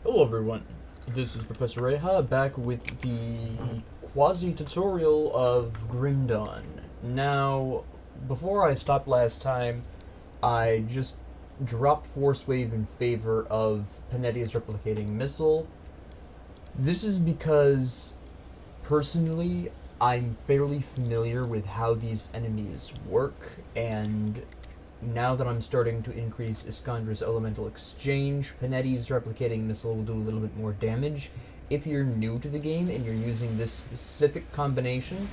Hello everyone, this is Professor Reha back with the quasi-tutorial of Grim Dawn. Now, before I stopped last time, I just dropped Force Wave in favor of Panetti's Replicating Missile. This is because, personally, I'm fairly familiar with how these enemies work, and now that I'm starting to increase Iskandra's elemental exchange, Panetti's replicating missile will do a little bit more damage. If you're new to the game and you're using this specific combination,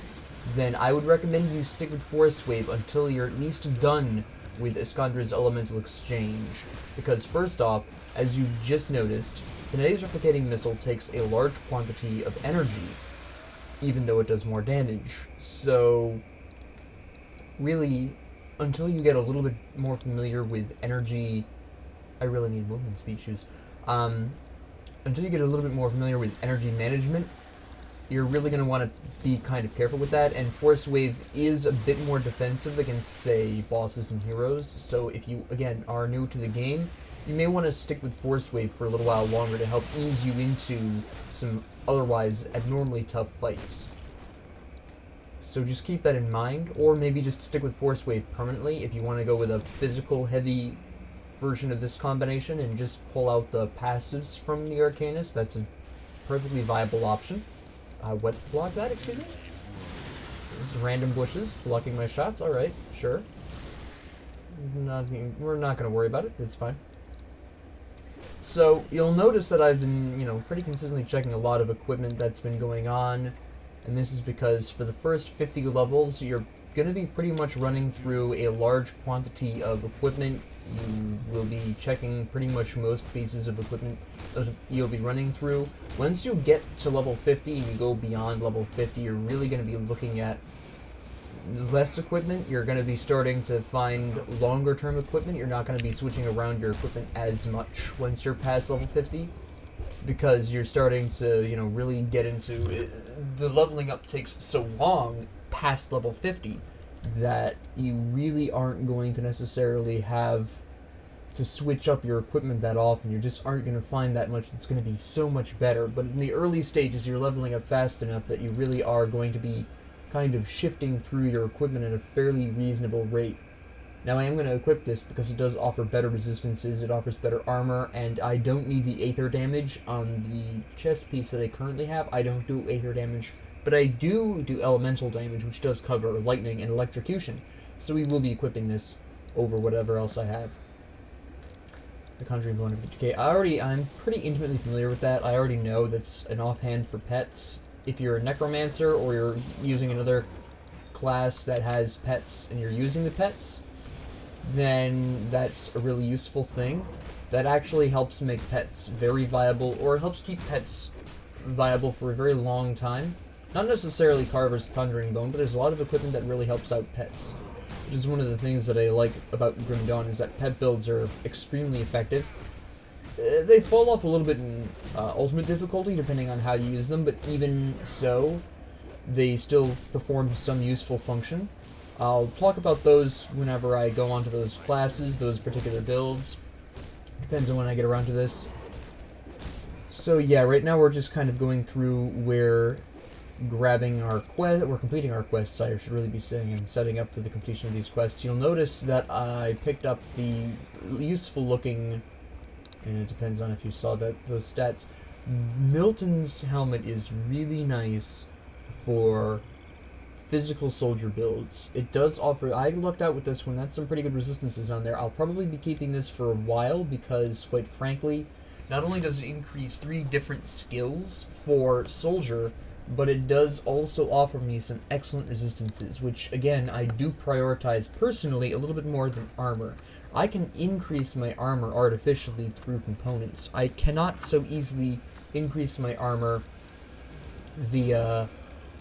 then I would recommend you stick with Force Wave until you're at least done with Iskandra's elemental exchange. Because first off, as you just noticed, Panetti's replicating missile takes a large quantity of energy, even though it does more damage. So, really, until you get a little bit more familiar with energy, I really need movement speed shoes. Until you get a little bit more familiar with energy management, you're really going to want to be kind of careful with that, and Force Wave is a bit more defensive against, say, bosses and heroes, so if you, again, are new to the game, you may want to stick with Force Wave for a little while longer to help ease you into some otherwise abnormally tough fights. So just keep that in mind, or maybe just stick with Force Wave permanently if you want to go with a physical heavy version of this combination and just pull out the passives from the Arcanist. That's a perfectly viable option. What block that, excuse me? Just random bushes blocking my shots, alright, sure. We're not going to worry about it, it's fine. So, you'll notice that I've been, pretty consistently checking a lot of equipment that's been going on. And this is because for the first 50 levels, you're going to be pretty much running through a large quantity of equipment. You will be checking pretty much most pieces of equipment you'll be running through. Once you get to level 50 and you go beyond level 50, you're really going to be looking at less equipment. You're going to be starting to find longer term equipment. You're not going to be switching around your equipment as much once you're past level 50. Because you're starting to, really get into it. The leveling up takes so long past level 50 that you really aren't going to necessarily have to switch up your equipment that often. You just aren't going to find that much that's going to be so much better. But in the early stages, you're leveling up fast enough that you really are going to be kind of shifting through your equipment at a fairly reasonable rate. Now, I am going to equip this because it does offer better resistances, it offers better armor, and I don't need the Aether damage on the chest piece that I currently have. I don't do Aether damage, but I do elemental damage, which does cover lightning and electrocution. So we will be equipping this over whatever else I have. The Conjuring Bone of Decay. I'm pretty intimately familiar with that. I already know that's an offhand for pets. If you're a necromancer or you're using another class that has pets and you're using the pets, then that's a really useful thing. That actually helps make pets very viable, or it helps keep pets viable for a very long time. Not necessarily Carver's Conjuring Bone, but there's a lot of equipment that really helps out pets. Which is one of the things that I like about Grim Dawn, is that pet builds are extremely effective. They fall off a little bit in ultimate difficulty, depending on how you use them, but even so, they still perform some useful function. I'll talk about those whenever I go onto those classes, those particular builds. Depends on when I get around to this. So yeah, right now we're just kind of going through we're completing our quests, I should really be saying, and setting up for the completion of these quests. You'll notice that I picked up the useful looking, and it depends on if you saw those stats. Milton's helmet is really nice for physical soldier builds. It does offer, I lucked out with this one, that's some pretty good resistances on there. I'll probably be keeping this for a while because, quite frankly, not only does it increase 3 different skills for soldier, but it does also offer me some excellent resistances, which, again, I do prioritize personally a little bit more than armor. I can increase my armor artificially through components. I cannot so easily increase my armor via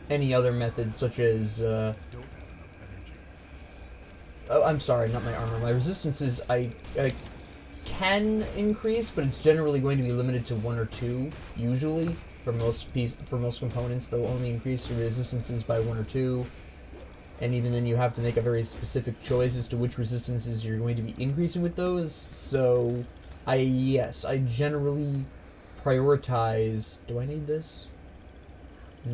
any other method, such as, I'm sorry, not my armor. My resistances, I can increase, but it's generally going to be limited to 1 or 2, usually. For most components, they'll only increase your resistances by 1 or 2. And even then, you have to make a very specific choice as to which resistances you're going to be increasing with those. So, I generally prioritize... Do I need this? I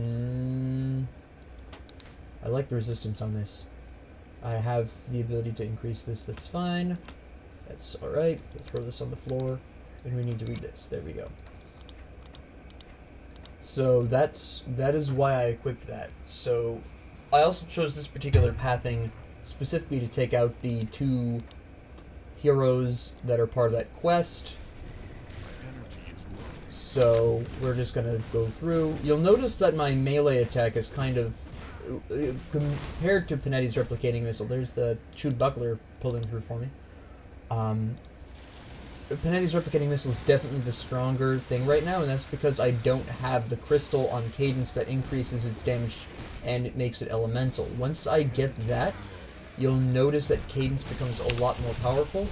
like the resistance on this. I have the ability to increase this, that's fine. That's alright. We'll throw this on the floor. And we need to read this. There we go. So that is why I equipped that. So I also chose this particular pathing specifically to take out the 2 heroes that are part of that quest. So we're just gonna go through. You'll notice that my melee attack is kind of compared to Panetti's replicating missile. There's the chewed buckler pulling through for me. Panetti's replicating missile is definitely the stronger thing right now, and that's because I don't have the crystal on cadence that increases its damage and it makes it elemental. Once I get that, you'll notice that cadence becomes a lot more powerful.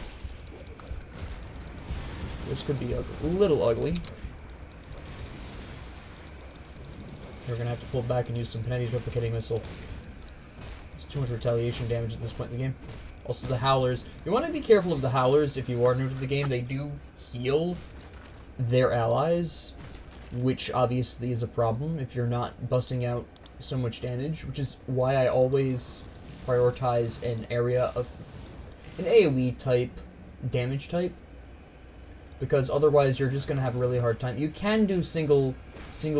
This could be a little ugly. We're gonna have to pull back and use some Panetti's replicating missile. There's too much retaliation damage at this point in the game. Also, the Howlers. You want to be careful of the Howlers if you are new to the game. They do heal their allies, which obviously is a problem if you're not busting out so much damage, which is why I always prioritize an area of an AoE type damage type, because otherwise you're just going to have a really hard time. You can do single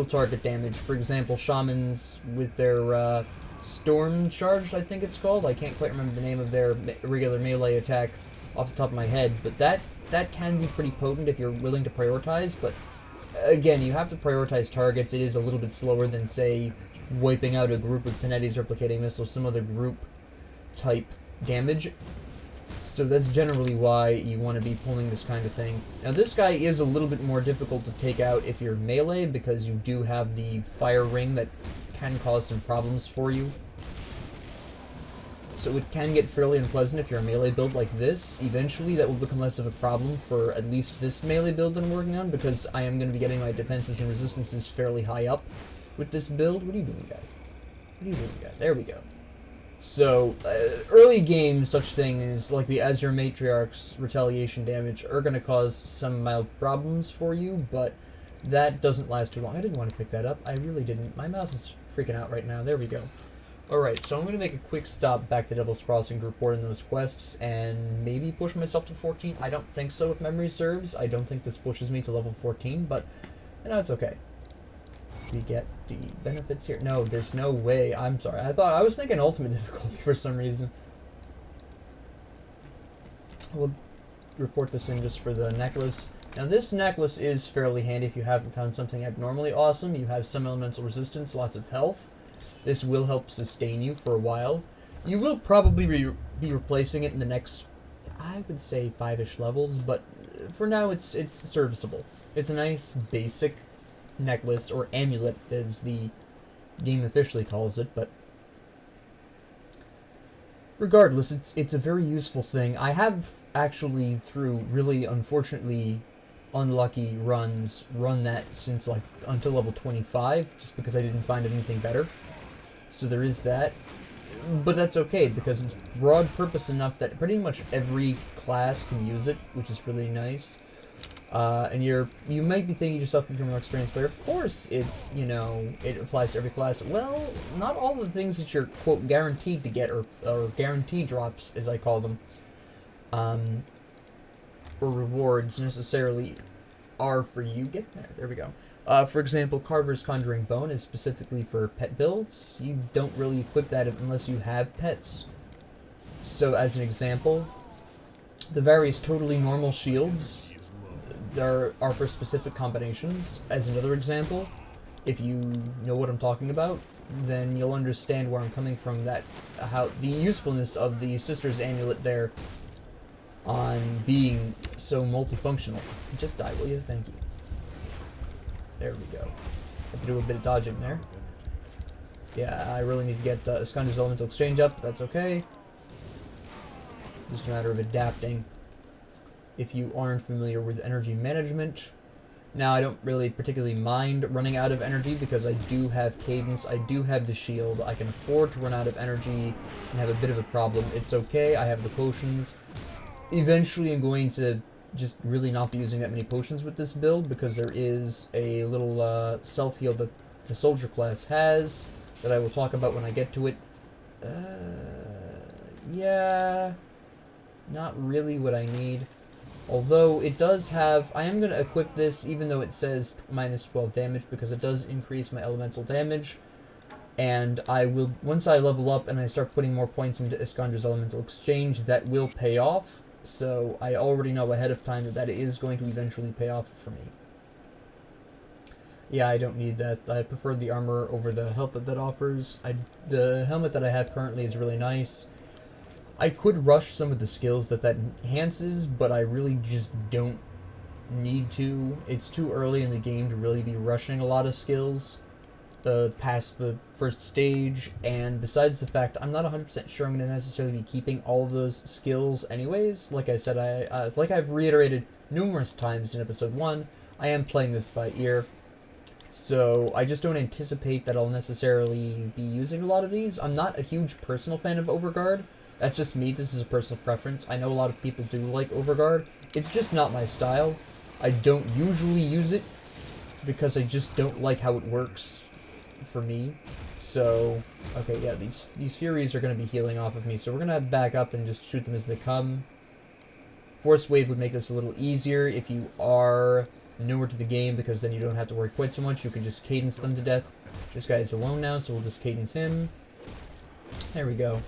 target damage. For example, Shamans with their Storm Charge, I think it's called. I can't quite remember the name of their regular melee attack off the top of my head, but that can be pretty potent if you're willing to prioritize, but again, you have to prioritize targets. It is a little bit slower than, say, wiping out a group with Panetti's replicating missile, some other group type damage. So that's generally why you want to be pulling this kind of thing. Now this guy is a little bit more difficult to take out if you're melee, because you do have the fire ring that can cause some problems for you. So it can get fairly unpleasant if you're a melee build like this. Eventually that will become less of a problem for at least this melee build that I'm working on, because I am going to be getting my defenses and resistances fairly high up with this build. What are you doing, guy? What are you doing, guy? There we go. So, early game, such things like the Azure Matriarch's retaliation damage are going to cause some mild problems for you, but that doesn't last too long. I didn't want to pick that up. I really didn't. My mouse is freaking out right now. There we go. Alright, so I'm going to make a quick stop back to Devil's Crossing to report in those quests, and maybe push myself to 14. I don't think so, if memory serves. I don't think this pushes me to level 14, but, you know, it's okay. We get the benefits here. No, there's no way. I'm sorry. I was thinking ultimate difficulty for some reason. We'll report this in just for the necklace. Now this necklace is fairly handy if you haven't found something abnormally awesome. You have some elemental resistance, lots of health. This will help sustain you for a while. You will probably be replacing it in the next, I would say, 5-ish levels, but for now it's serviceable. It's a nice basic necklace, or amulet as the game officially calls it, but regardless, it's a very useful thing. I have actually, through really unfortunately unlucky runs, run that since like until level 25, just because I didn't find anything better. So there is that, but that's okay because it's broad purpose enough that pretty much every class can use it, which is really nice. And you might be thinking to yourself, if you're a more experienced player, of course it applies to every class. Well, not all the things that you're, quote, guaranteed to get, or guaranteed drops, as I call them, or rewards necessarily are for you. Get there we go. For example, Carver's Conjuring Bone is specifically for pet builds. You don't really equip that unless you have pets. So, as an example, the various totally normal shields are for specific combinations. As another example, if you know what I'm talking about, then you'll understand where I'm coming from, that how the usefulness of the Sister's Amulet there on being so multifunctional. Just die, will you? Thank you. There we go. Have to do a bit of dodging there. Yeah, I really need to get Iskandra's Elemental Exchange up, but that's okay. Just a matter of adapting. If you aren't familiar with energy management. Now, I don't really particularly mind running out of energy because I do have cadence, I do have the shield, I can afford to run out of energy and have a bit of a problem. It's okay, I have the potions. Eventually I'm going to just really not be using that many potions with this build, because there is a little self-heal that the soldier class has that I will talk about when I get to it. Yeah, not really what I need. Although it does have, I am going to equip this even though it says minus 12 damage, because it does increase my elemental damage. And I will, once I level up and I start putting more points into Iskandra's Elemental Exchange, that will pay off. So I already know ahead of time that that is going to eventually pay off for me. Yeah, I don't need that. I prefer the armor over the helmet that that offers. The helmet that I have currently is really nice. I could rush some of the skills that that enhances, but I really just don't need to. It's too early in the game to really be rushing a lot of skills past the first stage, and besides the fact I'm not 100% sure I'm going to necessarily be keeping all of those skills anyways. Like I said, like I've reiterated numerous times in episode 1, I am playing this by ear, so I just don't anticipate that I'll necessarily be using a lot of these. I'm not a huge personal fan of Overguard. That's just me. This is a personal preference. I know a lot of people do like Overguard. It's just not my style. I don't usually use it because I just don't like how it works for me. So, okay, yeah, these Furies are going to be healing off of me, so we're going to back up and just shoot them as they come. Force Wave would make this a little easier if you are newer to the game, because then you don't have to worry quite so much. You can just cadence them to death. This guy is alone now, so we'll just cadence him. There we go.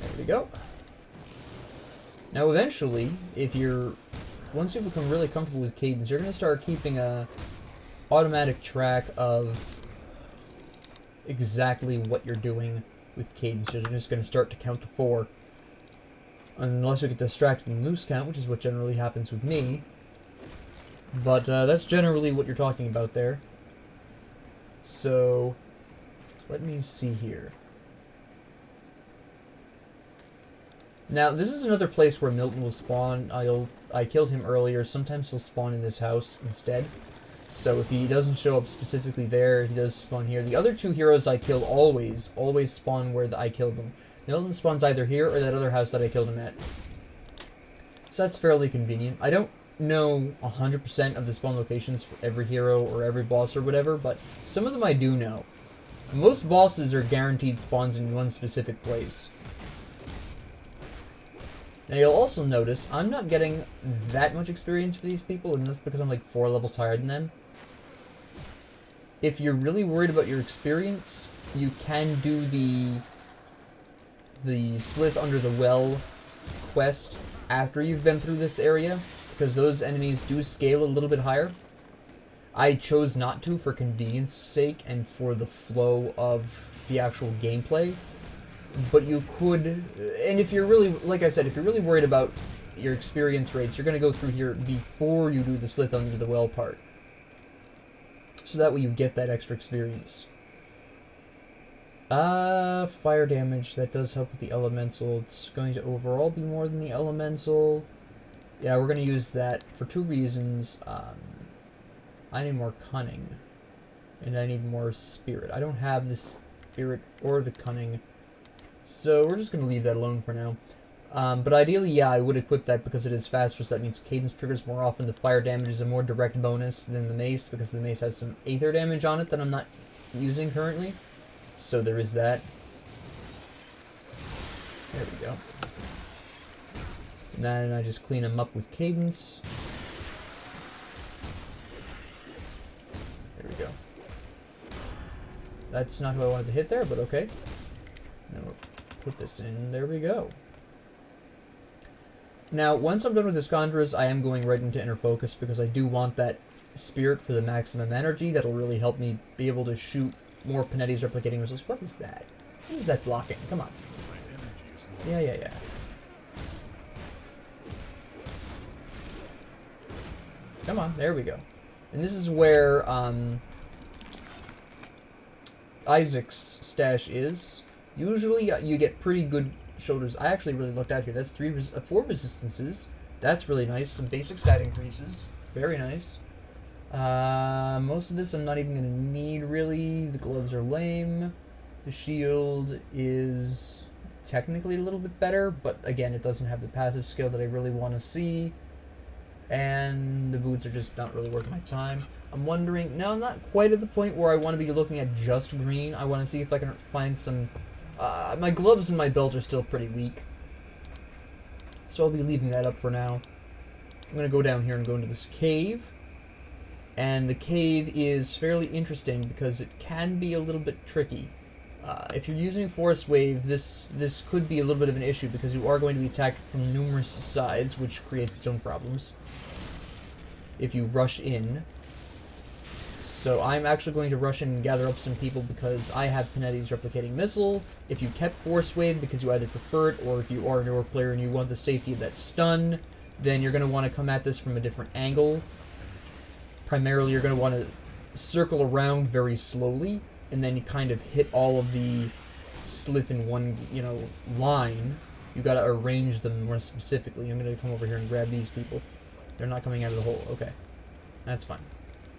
There we go. Now eventually, once you become really comfortable with cadence, you're going to start keeping a automatic track of exactly what you're doing with cadence. You're just going to start to count to 4. Unless you get distracted and lose count, which is what generally happens with me. But that's generally what you're talking about there. So, let me see here. Now, this is another place where Milton will spawn. I killed him earlier. Sometimes he'll spawn in this house instead. So if he doesn't show up specifically there, he does spawn here. The other 2 heroes I kill always spawn where I killed them. Milton spawns either here or that other house that I killed him at. So that's fairly convenient. I don't know 100% of the spawn locations for every hero or every boss or whatever, but some of them I do know. Most bosses are guaranteed spawns in one specific place. Now you'll also notice I'm not getting that much experience for these people, and that's because I'm like 4 levels higher than them. If you're really worried about your experience, you can do the Slith Under the Well quest after you've been through this area, because those enemies do scale a little bit higher. I chose not to for convenience sake and for the flow of the actual gameplay. But you could, and if you're really, like I said, if you're really worried about your experience rates, you're going to go through here before you do the Slith Under the Well part. So that way you get that extra experience. Fire damage, that does help with the elemental. It's going to overall be more than the elemental. Yeah, we're going to use that for 2 reasons. I need more cunning, and I need more spirit. I don't have the spirit or the cunning. So we're just going to leave that alone for now. But ideally, yeah, I would equip that because it is faster, so that means cadence triggers more often. The fire damage is a more direct bonus than the mace, because the mace has some aether damage on it that I'm not using currently. So there is that. There we go. And then I just clean them up with cadence. There we go. That's not who I wanted to hit there, but okay. Then we'll put this in. There we go. Now, once I'm done with Iskandra's, I am going right into Inner Focus because I do want that spirit for the maximum energy. That'll really help me be able to shoot more Panetti's replicating missiles. What is that? What is that blocking? Come on. Yeah. Come on, there we go. And this is where Isaac's stash is. Usually you get pretty good shoulders. I actually really looked out here. That's 4 resistances. That's really nice. Some basic stat increases. Very nice. Most of this I'm not even going to need, really. The gloves are lame. The shield is technically a little bit better, but again, it doesn't have the passive skill that I really want to see. And the boots are just not really worth my time. I'm wondering, no, I'm not quite at the point where I want to be looking at just green. I want to see if I can find some, my gloves and my belt are still pretty weak. So I'll be leaving that up for now. I'm going to go down here and go into this cave. And the cave is fairly interesting because it can be a little bit tricky. If you're using Force Wave, this could be a little bit of an issue because you are going to be attacked from numerous sides, which creates its own problems if you rush in. So I'm actually going to rush in and gather up some people because I have Panetti's Replicating Missile. If you kept Force Wave because you either prefer it, or if you are a newer player and you want the safety of that stun, then you're going to want to come at this from a different angle. Primarily, you're going to want to circle around very slowly, and then you kind of hit all of the slip in one, line. You got to arrange them more specifically. I'm going to come over here and grab these people. They're not coming out of the hole. Okay. That's fine.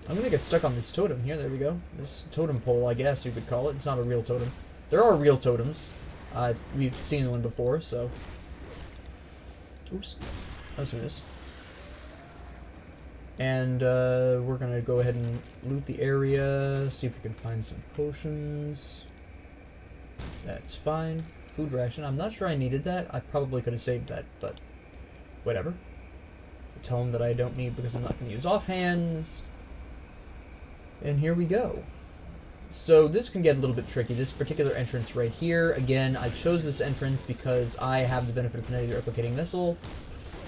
I'm going to get stuck on this totem here. There we go. This totem pole, I guess you could call it. It's not a real totem. There are real totems. We've seen one before, so... Oops. That was a miss. And we're going to go ahead and loot the area, see if we can find some potions. That's fine. Food ration. I'm not sure I needed that. I probably could have saved that, but whatever. A tome that I don't need because I'm not going to use offhands. And here we go. So this can get a little bit tricky. This particular entrance right here, again, I chose this entrance because I have the benefit of Panetti Replicating Missile.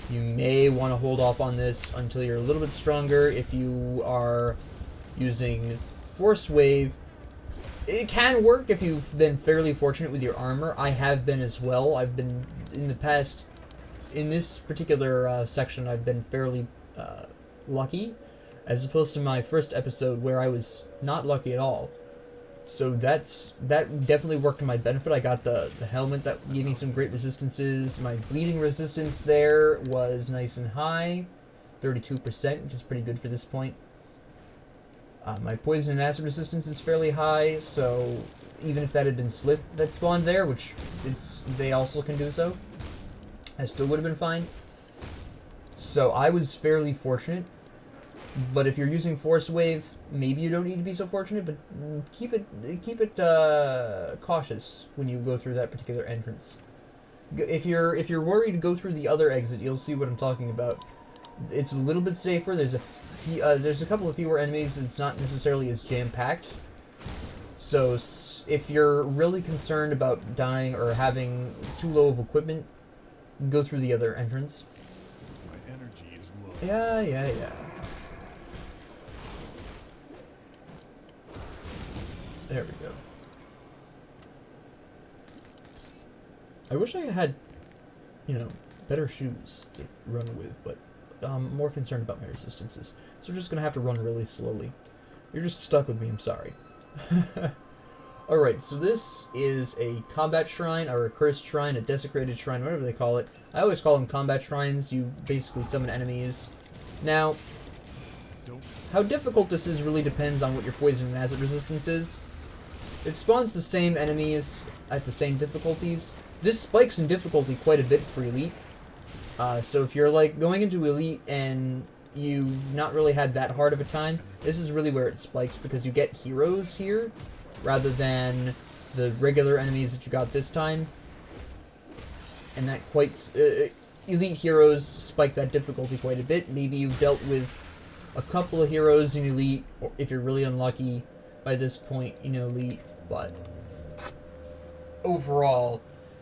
You may want to hold off on this until you're a little bit stronger. If you are using Force Wave, it can work if you've been fairly fortunate with your armor. I have been as well. I've been, in the past, in this particular section, I've been fairly lucky, as opposed to my first episode where I was not lucky at all. So that definitely worked to my benefit. I got the helmet that gave me some great resistances. My bleeding resistance there was nice and high, 32%, which is pretty good for this point. My poison and acid resistance is fairly high, so even if that had been Slip that spawned there, which they also can do so, I still would have been fine. So I was fairly fortunate. But if you're using Force Wave, maybe you don't need to be so fortunate, but keep it cautious when you go through that particular entrance. If you're worried to go through the other exit, you'll see what I'm talking about. It's a little bit safer. There's a couple of fewer enemies. It's not necessarily as jam-packed. So if you're really concerned about dying or having too low of equipment, go through the other entrance. My energy is low. Yeah. There we go. I wish I had, better shoes to run with, but I'm more concerned about my resistances. So we're just going to have to run really slowly. You're just stuck with me, I'm sorry. Alright, so this is a combat shrine, or a cursed shrine, a desecrated shrine, whatever they call it. I always call them combat shrines. You basically summon enemies. Now, how difficult this is really depends on what your poison and acid resistance is. It spawns the same enemies at the same difficulties. This spikes in difficulty quite a bit for Elite. So if you're going into Elite and you've not really had that hard of a time, this is really where it spikes because you get heroes here rather than the regular enemies that you got this time. And that Elite heroes spike that difficulty quite a bit. Maybe you've dealt with a couple of heroes in Elite, or if you're really unlucky by this point in Elite, but overall,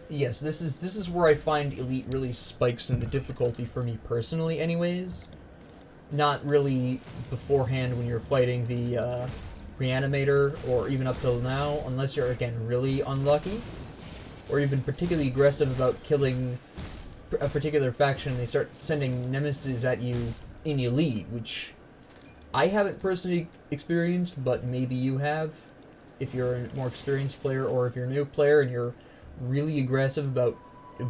yes, this is where I find Elite really spikes in the difficulty for me personally anyways. Not really beforehand when you're fighting the Reanimator, or even up till now, unless you're, again, really unlucky, or you've been particularly aggressive about killing a particular faction and they start sending nemesis at you in Elite, which I haven't personally experienced, but maybe you have, if you're a more experienced player, or if you're a new player and you're really aggressive about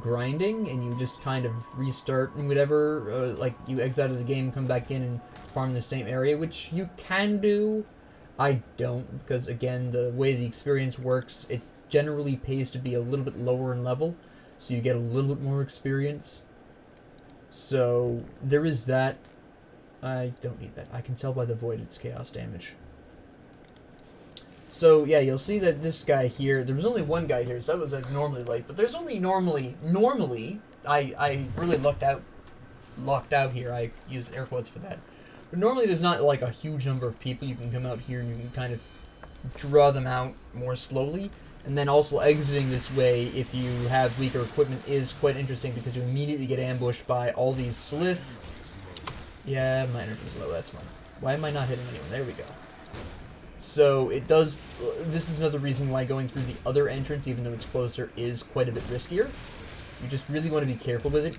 grinding and you just kind of restart and whatever, like you exit out of the game, come back in and farm the same area, which you can do. I don't, because again, the way the experience works, generally pays to be a little bit lower in level, so you get a little bit more experience. So there is that. I don't need that. I can tell by the void it's chaos damage. So yeah, you'll see that this guy here, there was only one guy here, so that was abnormally light, but there's only normally, I really lucked out here, I use air quotes for that. But normally there's not like a huge number of people. You can come out here and you can kind of draw them out more slowly. And then also exiting this way, if you have weaker equipment, is quite interesting because you immediately get ambushed by all these Slith. Yeah, my energy's low, that's fine. Why am I not hitting anyone? There we go. So it does, this is another reason why going through the other entrance, even though it's closer, is quite a bit riskier. You just really want to be careful with it.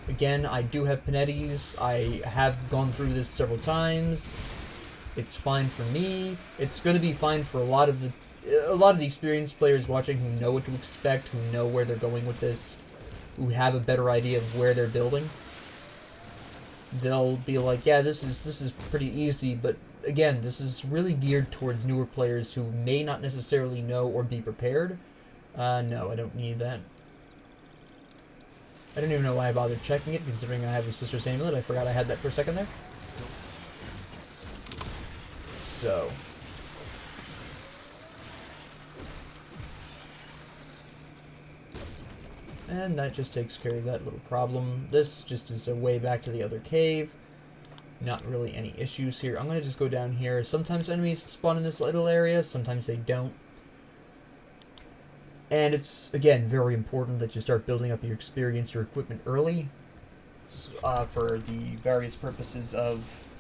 Again, I do have Panettis. I have gone through this several times. It's fine for me. It's going to be fine for a lot of the experienced players watching who know what to expect, who know where they're going with this, who have a better idea of where they're building. They'll be like, yeah, this is pretty easy, but again, this is really geared towards newer players who may not necessarily know or be prepared. No, I don't need that. I don't even know why I bothered checking it, considering I have the Sister's Amulet. I forgot I had that for a second there. So. And that just takes care of that little problem. This just is a way back to the other cave. Not really any issues here. I'm going to just go down here. Sometimes enemies spawn in this little area, sometimes they don't. And it's, again, very important that you start building up your experience, your equipment early, for the various purposes of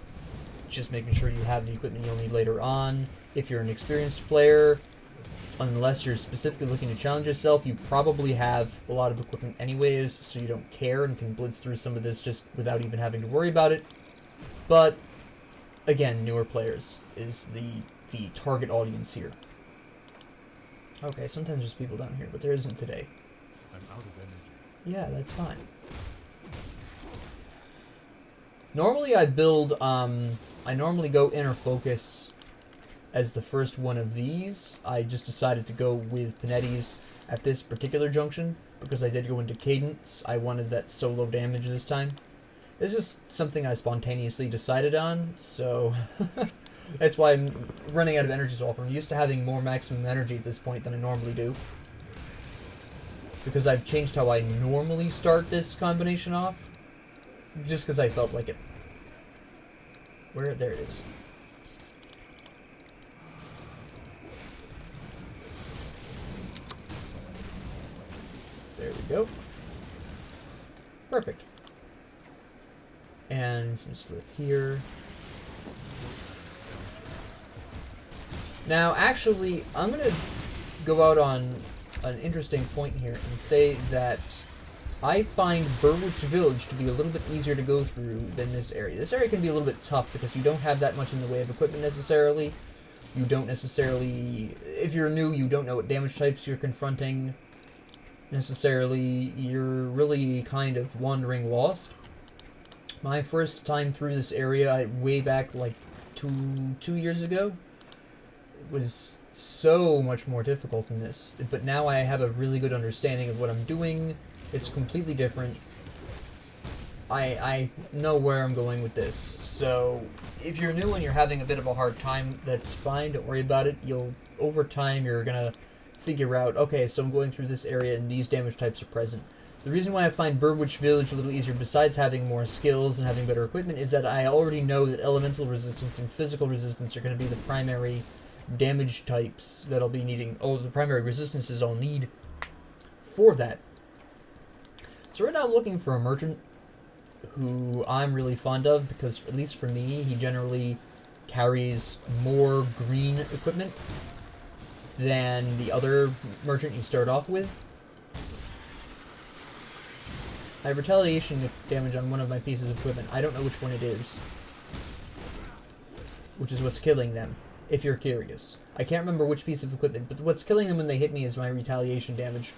just making sure you have the equipment you'll need later on. If you're an experienced player, unless you're specifically looking to challenge yourself, you probably have a lot of equipment anyways, so you don't care and can blitz through some of this just without even having to worry about it. But, again, newer players is the target audience here. Okay, sometimes there's people down here, but there isn't today. I'm out of energy. Yeah, that's fine. Normally I build, I normally go Inner Focus as the first one of these. I just decided to go with Panetti's at this particular junction, because I did go into Cadence. I wanted that solo damage this time. It's just something I spontaneously decided on, so that's why I'm running out of energy so often. I'm used to having more maximum energy at this point than I normally do, because I've changed how I normally start this combination off, just because I felt like it. Where? There it is. There we go. Perfect. And some Slith here. Now, actually, I'm going to go out on an interesting point here and say that I find Burwich Village to be a little bit easier to go through than this area. This area can be a little bit tough because you don't have that much in the way of equipment necessarily. You don't necessarily... If you're new, you don't know what damage types you're confronting necessarily. You're really kind of wandering lost. My first time through this area, way back like two years ago, was so much more difficult than this. But now I have a really good understanding of what I'm doing. It's completely different. I know where I'm going with this. So if you're new and you're having a bit of a hard time, that's fine. Don't worry about it. Over time, you're gonna figure out, okay, so I'm going through this area and these damage types are present. The reason why I find Burwich Village a little easier, besides having more skills and having better equipment, is that I already know that elemental resistance and physical resistance are going to be the primary damage types that I'll be needing, the primary resistances I'll need for that. So right now I'm looking for a merchant who I'm really fond of, because at least for me, he generally carries more green equipment than the other merchant you start off with. I have retaliation damage on one of my pieces of equipment. I don't know which one it is, which is what's killing them, if you're curious. I can't remember which piece of equipment, but what's killing them when they hit me is my retaliation damage.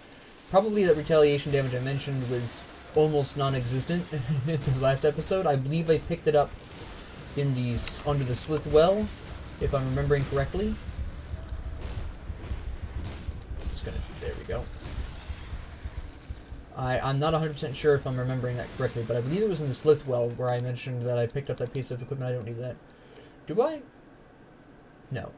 Probably that retaliation damage I mentioned was almost non-existent in the last episode. I believe I picked it up in under the Slith Well, if I'm remembering correctly. gonna... There we go. I'm not 100% sure if I'm remembering that correctly, but I believe it was in the Slith Well where I mentioned that I picked up that piece of equipment. I don't need that. Do I? No.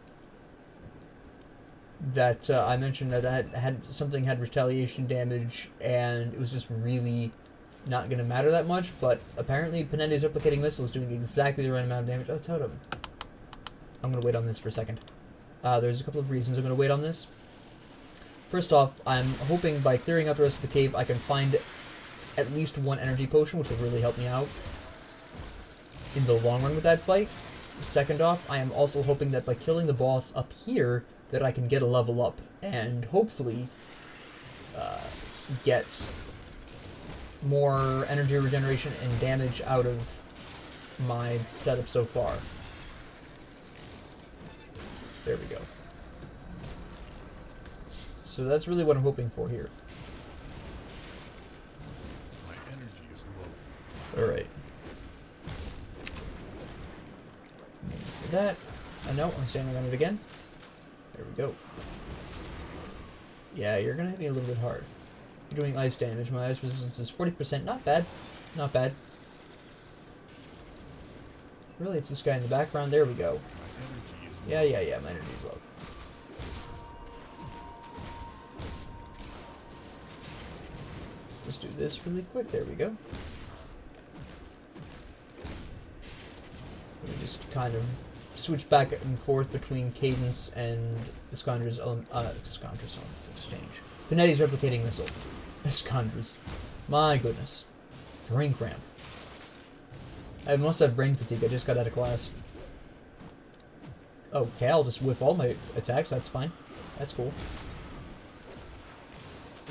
That I mentioned that I had retaliation damage, and it was just really not going to matter that much, but apparently Panetti's replicating missile is doing exactly the right amount of damage. Oh, totem. I'm going to wait on this for a second. There's a couple of reasons I'm going to wait on this. First off, I'm hoping by clearing out the rest of the cave, I can find at least one energy potion, which will really help me out in the long run with that fight. Second off, I am also hoping that by killing the boss up here, that I can get a level up and hopefully get more energy regeneration and damage out of my setup so far. There we go. So that's really what I'm hoping for here. My energy is low. Alright. For that. No, I'm standing on it again. There we go. Yeah, you're gonna hit me a little bit hard. You're doing ice damage. My ice resistance is 40%. Not bad. Not bad. Really, it's this guy in the background. There we go. My energy is low. Yeah, my energy is low. Let's do this really quick. There we go. Let me just kind of switch back and forth between Cadence and Iskandra's exchange. Panetti's replicating missile. Iskandra's. My goodness. Brain cramp. I must have brain fatigue. I just got out of class. Okay, I'll just whiff all my attacks. That's fine. That's cool.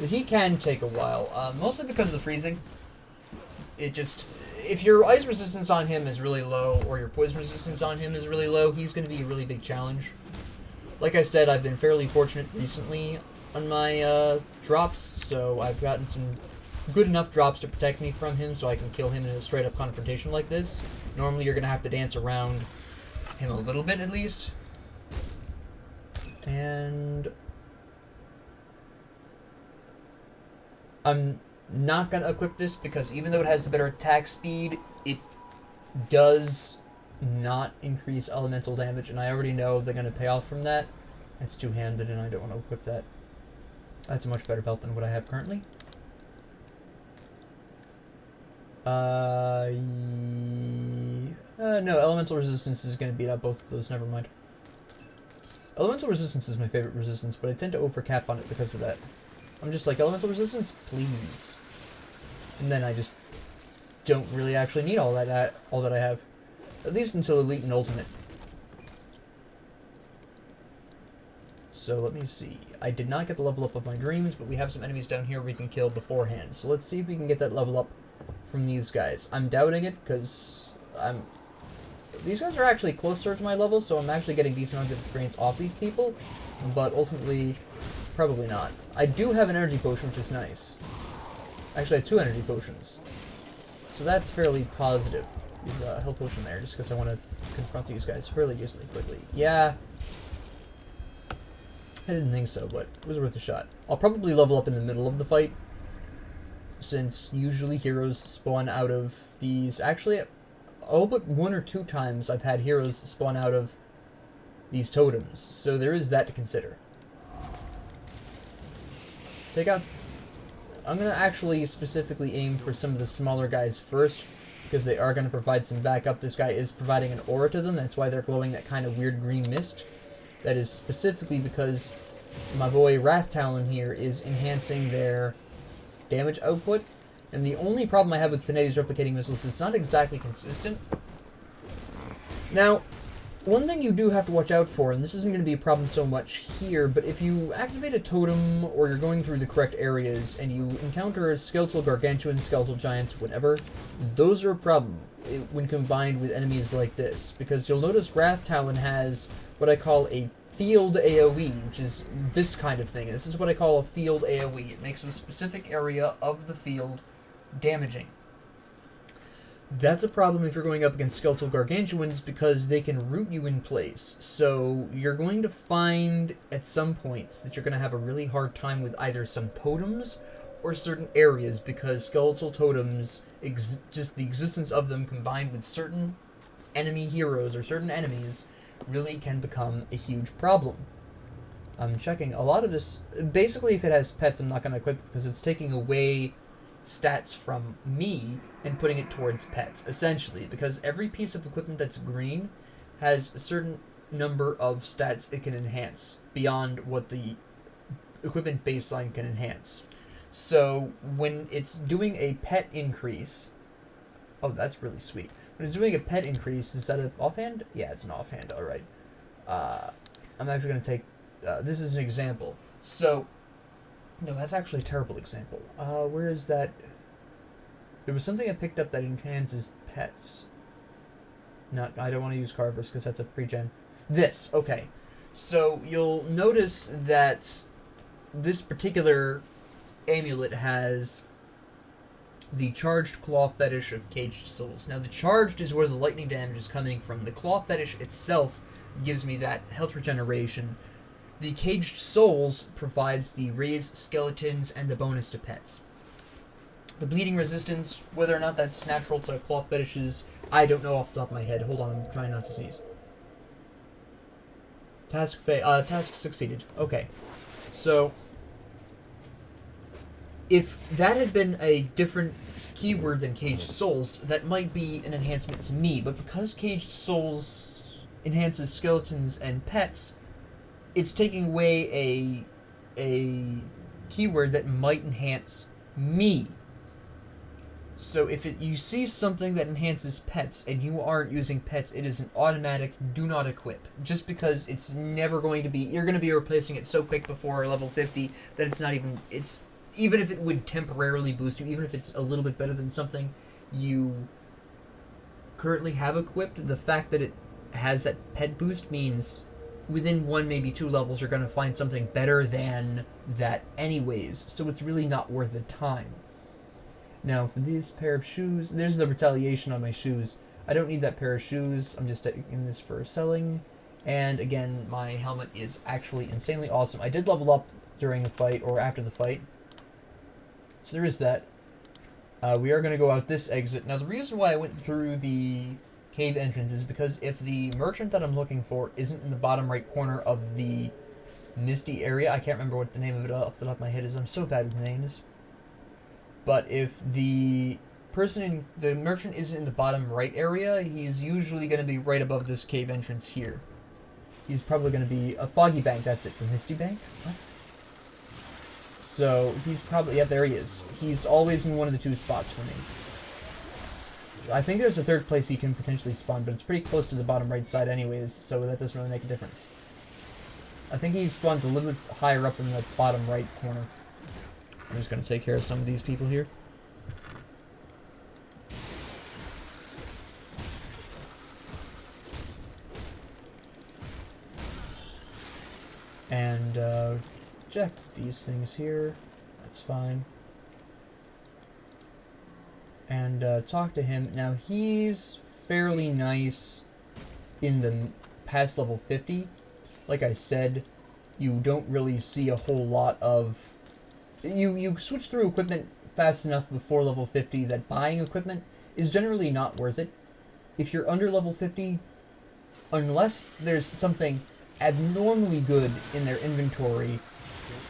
He can take a while, mostly because of the freezing. It just... If your ice resistance on him is really low, or your poison resistance on him is really low, he's going to be a really big challenge. Like I said, I've been fairly fortunate recently on my drops, so I've gotten some good enough drops to protect me from him so I can kill him in a straight-up confrontation like this. Normally you're going to have to dance around him a little bit, at least. And... I'm not going to equip this because even though it has the better attack speed, it does not increase elemental damage, and I already know they're going to pay off from that. It's two-handed, and I don't want to equip that. That's a much better belt than what I have currently. No, elemental resistance is going to beat out both of those, never mind. Elemental resistance is my favorite resistance, but I tend to overcap on it because of that. I'm just like, elemental resistance, please. And then I just don't really actually need all that I have. At least until Elite and Ultimate. So let me see. I did not get the level up of my dreams, but we have some enemies down here we can kill beforehand. So let's see if we can get that level up from these guys. I'm doubting it, because these guys are actually closer to my level, so I'm actually getting decent amounts of experience off these people. But ultimately... probably not. I do have an energy potion, which is nice. Actually, I have 2 energy potions. So that's fairly positive. There's a health potion there, just because I want to confront these guys fairly decently quickly. Yeah. I didn't think so, but it was worth a shot. I'll probably level up in the middle of the fight, since usually heroes spawn out of these... Actually, all but 1 or 2 times I've had heroes spawn out of these totems, so there is that to consider. Take out... I'm going to actually specifically aim for some of the smaller guys first, because they are going to provide some backup. This guy is providing an aura to them, that's why they're glowing that kind of weird green mist. That is specifically because my boy Wrath Talon here is enhancing their damage output. And the only problem I have with Panetti's replicating missiles is it's not exactly consistent. Now, one thing you do have to watch out for, and this isn't going to be a problem so much here, but if you activate a totem or you're going through the correct areas and you encounter skeletal gargantuans, skeletal giants, whatever, those are a problem when combined with enemies like this, because you'll notice Wrath Talon has what I call a field AoE, which is this kind of thing. This is what I call a field AoE. It makes a specific area of the field damaging. That's a problem if you're going up against skeletal gargantuans because they can root you in place. So you're going to find at some points that you're going to have a really hard time with either some totems or certain areas because skeletal totems, just the existence of them combined with certain enemy heroes or certain enemies, really can become a huge problem. I'm checking a lot of this. Basically, if it has pets, I'm not going to equip it because it's taking away stats from me and putting it towards pets, essentially, because every piece of equipment that's green has a certain number of stats it can enhance beyond what the equipment baseline can enhance. So when it's doing a pet increase, oh, that's really sweet. When it's doing a pet increase, is that an offhand? Yeah, it's an offhand, alright. I'm actually going to take, this is an example. So, no, that's actually a terrible example. Where is that? There was something I picked up that enhances pets. I don't want to use carvers because that's a pre-gen. This, okay. So you'll notice that this particular amulet has the charged claw fetish of caged souls. Now the charged is where the lightning damage is coming from. The claw fetish itself gives me that health regeneration. The caged souls provides the raised skeletons and the bonus to pets. The bleeding resistance, whether or not that's natural to claw fetishes, I don't know off the top of my head. Hold on, I'm trying not to sneeze. Task succeeded. Okay. So, if that had been a different keyword than Caged Souls, that might be an enhancement to me, but because Caged Souls enhances skeletons and pets, it's taking away a keyword that might enhance me. So if you see something that enhances pets and you aren't using pets, it is an automatic do not equip. Just because it's never going to be, you're going to be replacing it so quick before level 50 that it's not even, even if it would temporarily boost you, even if it's a little bit better than something you currently have equipped, the fact that it has that pet boost means within 1, maybe 2 levels, you're going to find something better than that anyways, so it's really not worth the time. Now, for this pair of shoes, there's the retaliation on my shoes. I don't need that pair of shoes. I'm just taking this for selling. And again, my helmet is actually insanely awesome. I did level up during the fight, or after the fight. So there is that. We are going to go out this exit. Now, the reason why I went through the cave entrance is because if the merchant that I'm looking for isn't in the bottom right corner of the misty area, I can't remember what the name of it off the top of my head is. I'm so bad with names. But if the merchant isn't in the bottom right area, he's usually going to be right above this cave entrance here. He's probably going to be a foggy bank. That's it. The misty bank? What? So he's probably, yeah, there he is. He's always in one of the 2 spots for me. I think there's a 3rd place he can potentially spawn, but it's pretty close to the bottom right side anyways, so that doesn't really make a difference. I think he spawns a little bit higher up in the bottom right corner. I'm just going to take care of some of these people here. And, check these things here. That's fine. And, talk to him. Now, he's fairly nice in the past level 50. Like I said, you don't really see a whole lot of... You switch through equipment fast enough before level 50 that buying equipment is generally not worth it. If you're under level 50, unless there's something abnormally good in their inventory,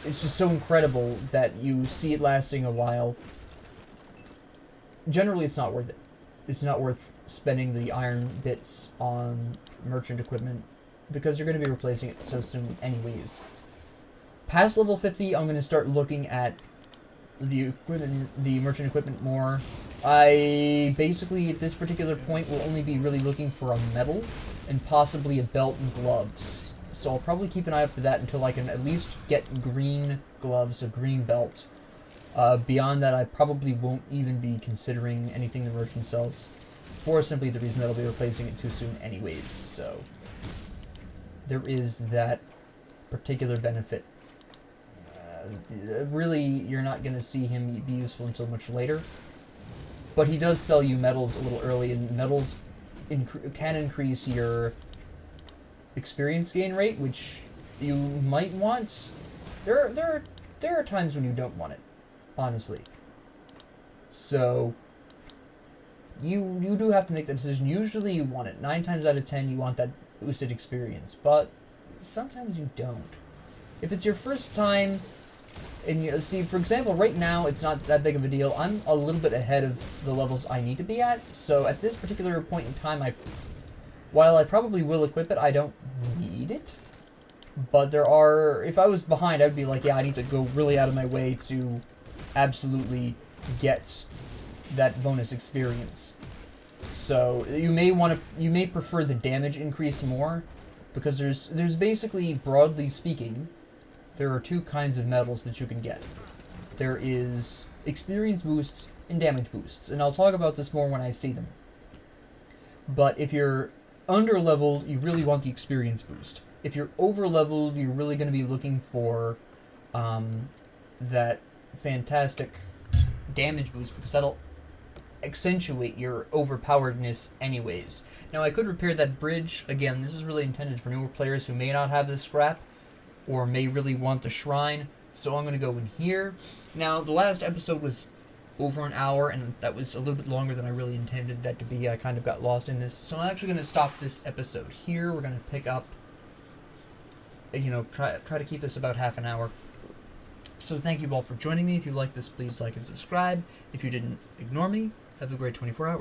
it's just so incredible that you see it lasting a while. Generally, it's not worth it. It's not worth spending the iron bits on merchant equipment because you're going to be replacing it so soon anyways. Past level 50, I'm going to start looking at the merchant equipment more. I basically, at this particular point, will only be really looking for a medal and possibly a belt and gloves. So I'll probably keep an eye out for that until I can at least get green gloves, a green belt. Beyond that, I probably won't even be considering anything the merchant sells, for simply the reason that I'll be replacing it too soon anyways. So there is that particular benefit. Really, you're not going to see him be useful until much later. But he does sell you medals a little early, and medals can increase your experience gain rate, which you might want. There are times when you don't want it, honestly. So you do have to make that decision. Usually you want it. 9 times out of 10 you want that boosted experience, but sometimes you don't. If it's your first time, and you see, for example, right now it's not that big of a deal. I'm a little bit ahead of the levels I need to be at, so at this particular point in time, while I probably will equip it, I don't need it. But if I was behind, I'd be like, yeah, I need to go really out of my way to absolutely get that bonus experience. So you may prefer the damage increase more, because there's basically, broadly speaking, there are 2 kinds of medals that you can get. There is experience boosts and damage boosts, and I'll talk about this more when I see them. But if you're under-leveled, you really want the experience boost. If you're over-leveled, you're really going to be looking for that fantastic damage boost, because that'll accentuate your overpoweredness anyways. Now, I could repair that bridge. Again, this is really intended for newer players who may not have this scrap, or may really want the shrine, so I'm going to go in here. Now, the last episode was over an hour, and that was a little bit longer than I really intended that to be. I kind of got lost in this, so I'm actually going to stop this episode here. We're going to pick up, try to keep this about half an hour. So thank you all for joining me. If you like this, please like and subscribe. If you didn't, ignore me. Have a great 24 hours.